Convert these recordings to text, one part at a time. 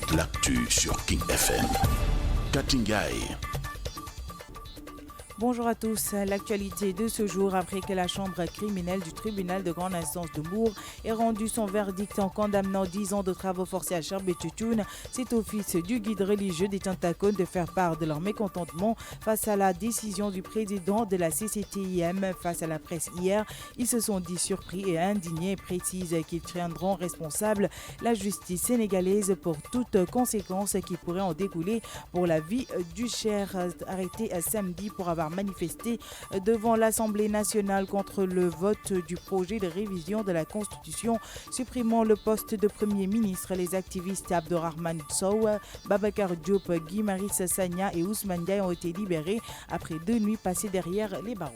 Toute l'actu sur King FM. Katingay. Bonjour à tous. L'actualité de ce jour après que la chambre criminelle du tribunal de grande instance de Mbour ait rendu son verdict en condamnant 10 ans de travaux forcés à Charbet-Tchoutoun. C'est au fils du guide religieux des Tentacones de faire part de leur mécontentement face à la décision du président de la CCTIM face à la presse hier. Ils se sont dit surpris et indignés et précisent qu'ils tiendront responsable la justice sénégalaise pour toutes conséquences qui pourraient en découler pour la vie du cher arrêté samedi pour avoir manifesté devant l'Assemblée nationale contre le vote du projet de révision de la Constitution supprimant le poste de Premier ministre. Les activistes Abdourahmane Sow, Babacar Diop, Guy Marius Sagna et Ousmane Diaye ont été libérés après 2 nuits passées derrière les barreaux.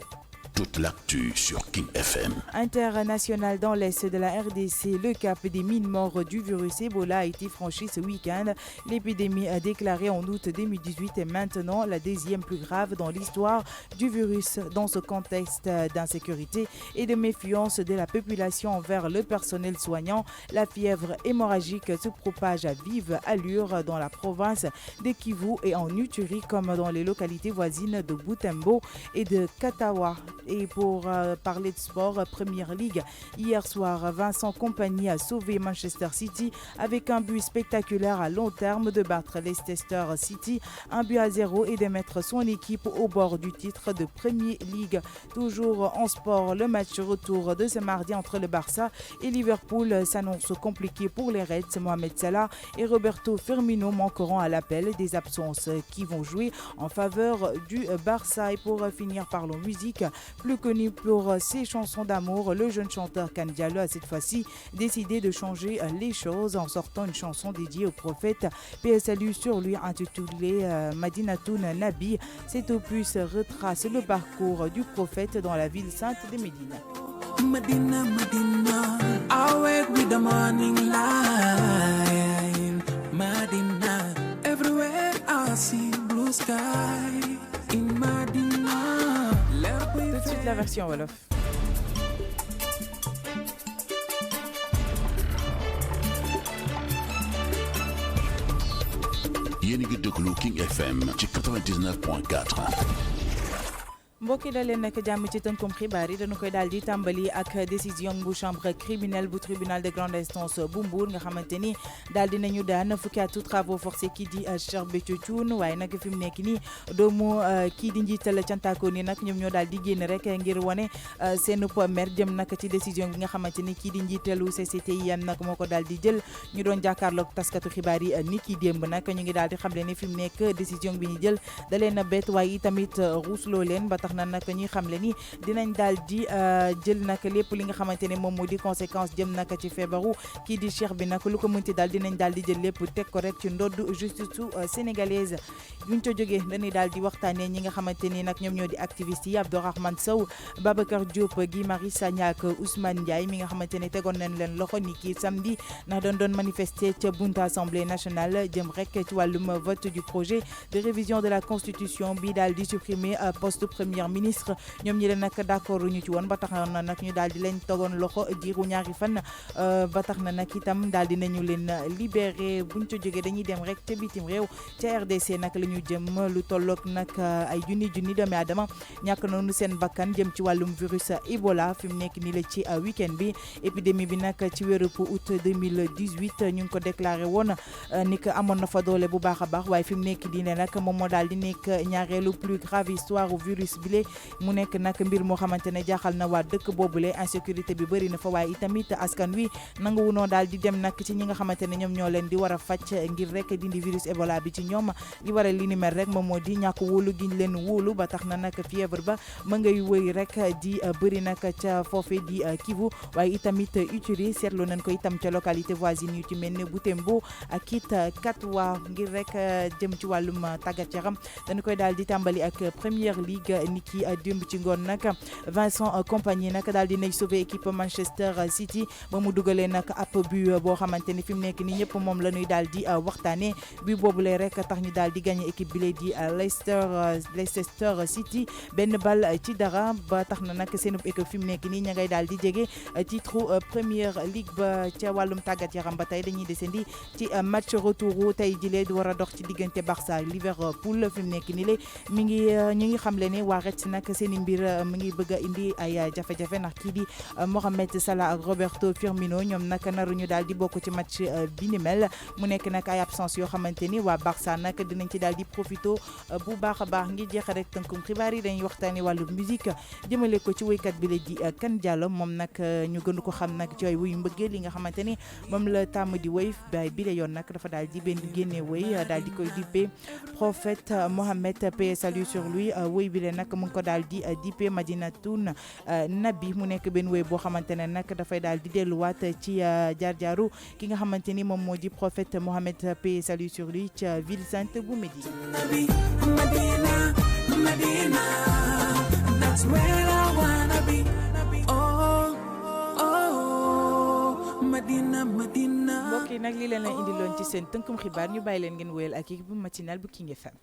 Toute l'actu sur King FM. International dans l'est de la RDC, le cap des 1000 morts du virus Ebola a été franchi ce week-end. L'épidémie a déclaré en août 2018 est maintenant la 10e plus grave dans l'histoire du virus. Dans ce contexte d'insécurité et de méfiance de la population envers le personnel soignant, la fièvre hémorragique se propage à vive allure dans la province de Kivu et en Uturi comme dans les localités voisines de Butembo et de Katawa. Et pour parler de sport, Première Ligue, hier soir, Vincent Kompany a sauvé Manchester City avec un but spectaculaire à long terme de battre Leicester City 1-0 et de mettre son équipe au bord du titre de Premier League. Toujours en sport, le match retour de ce mardi entre le Barça et Liverpool s'annonce compliqué pour les Reds. Mohamed Salah et Roberto Firmino manqueront à l'appel, des absences qui vont jouer en faveur du Barça. Et pour finir, parlons musique. Plus connu pour ses chansons d'amour, le jeune chanteur Kane Diallo a cette fois-ci décidé de changer les choses en sortant une chanson dédiée au prophète. Paix et salut sur lui intitulée Madinatoun Nabi. Cet opus retrace le parcours du prophète dans la ville sainte de Médine. Medina, Medina, I wake with the morning light. Medina, everywhere I see blue sky. In Medina, tout de suite la version Wolof. Yéen a ngi déglu King FM ci 99.4. mbokki da leen nag jàmm ci tënkum xibaar yi dañu koy daal di tàmbali ak décision bu chambre criminelle bu tribunal de grande instance bu Mbour nga xamante ni daal di nañu daan fukki atu travaux forcés kii di Charbet-Tchoutoun waaye nag fi mu nekk nii doomu kii di njiital cantaako ni nag ñoom ñoo daal di génn rek ngir wane seen mer jëm nag ci décision bi nga xamante ni kii di njiitalu CCTIM nag moo ko daal di jël. ñu doon jàkkaarloog taskatu xibaar yi ni ki démb nag ñu ngi daal di xamle ne fi mu nekk décision bi ñu jël da leen a bett waaye itamit ruusloo leen ba tax na nag ñuy xamle ni dinañ daal di jël nag lépp li nga xamante ne moom moo di conséquence jëm nag ci feebaru kii di cheikh bi nag lu ko mënti daal dinañ daal di jël lépp teg ko rek ci ndodd justice sénégalaise. buñ ca jógee dañuy daal di waxtaanee ñi nga xamante ni nag ñoom ñoo di activiste yi Abdourahmane Sow, Babacar Diop, Guy Marius Sagna ak Ousmane Diaye mi nga xamante ne tegoon nañ leen loxo ni kii samedi ndax doon manifester ca buntu assemblée nationale jëm rek ci wàllum vote du projet de révision de la constitution bi daal di supprimer poste premier ministre. ñoom ñi leen nag d'accord ñu ci woon ba tax na nag ñu daal di leen togoon loxo diiru ñaari fan ba tax na nag itam daal di nañu leen libéré. buñ ca jógee dañuy dem rek ca bitim réew ca RDC nag la ñu jëm lu tolloog nag ay junni doomi aadama ñàkk nañu seen bakkan jëm ci wàllum virus Ebola fi mu nekk nii la ci week-end bi. épidémie bi nag ci weeru août 2018 ñu ngi ko déclaré woon ni que amoon na fa doole bu baax a baax waaye fi mu nekk di ne nag moom moo daal di nekk ñaareelu plus grave histoire virus bi mu nekk nag mbir moo xamante ne jaaxal na waa dëkk boobule. insécurité bi bëri na fa waaye itamit askan wi nanguwu noo daal di dem nag ci ñi nga xamante ne ñoom ñoo leen di war a faj ngir rek dindi virus Ebola bi ci ñoom. li waral li ni mel rek moom moo di ñàkk wóolu gi ñu leen wóolu ba tax na nag fièvre ba ma ngay wëy rek di bëri nag ca foofe di Kivu waaye itamit Uturi seetlu nañ ko itam ca localité voisine yu ci mel ne Butembo ak it Katawa ngir rek jëm ci wàllum tàggat yaram dañu koy daal di tàmbali ak Première Ligue ni ki démb ci ngoon nag Vincent Kompany nag daal di nay sauver équipe Manchester City ba mu dugalee nag ab but boo xamante ni fi mu nekk nii ñëpp moom la ñuy daal di waxtaanee but boobu lay rek tax ñu daal di gagné équipe bi lay di Leicester City benn bal ci dara ba tax na nag seen équipe fi mu nekk nii ña ngay daal di jege titre Premier League ba ca wàllum tàggat yaram ba tey dañuy descendi ci match retour tey jile di war a dox ci diggante Barça Liverpool fi mu nekk nii la mi ngi ñu ngi xamle ne waa Reds nag seen i mbir mi ngi bëgg a indi ay jafe-jafe ndax kii di Mohamed Salah ak Roberto Firmino ñoom nag naruñu daal di bokk ci match bi ni mel mu nekk nag ay absence yoo xamante ni waa Barça nag dinañ ci daal di profito bu baax a baax ngir jeexal rek tënkum xibaar yi dañuy waxtaanee wàllu musique jëmale ko ci woykat bi la di Kane Diallo moom nag ñu gën ko xam nag ci ay wuyu mbëggeel li nga xamante ni moom la tàmm di woy bi la yoon nag dafa daal di benn génne woy daal di koy dippee prophète Mohamed paix et salut sur lui woy bi la nag mu ngi ko daal di dippee Madinatoun Nabi mu nekk benn woy boo xamante ne nag dafay daal di delluwaat ci jaar-jaaru ki nga xamante ni moom moo di prophète Mohamed paix et salut sur lui ci ville sainte bu Médine. Medina, that's where I wanna be. Oh, oh, Medina, Medina. mbokk yi nag lii leen la indiloon ci seen tënkum xibaar ñu bàyyi leen ngeen wéyal ak équipe bu matinal bu King FM.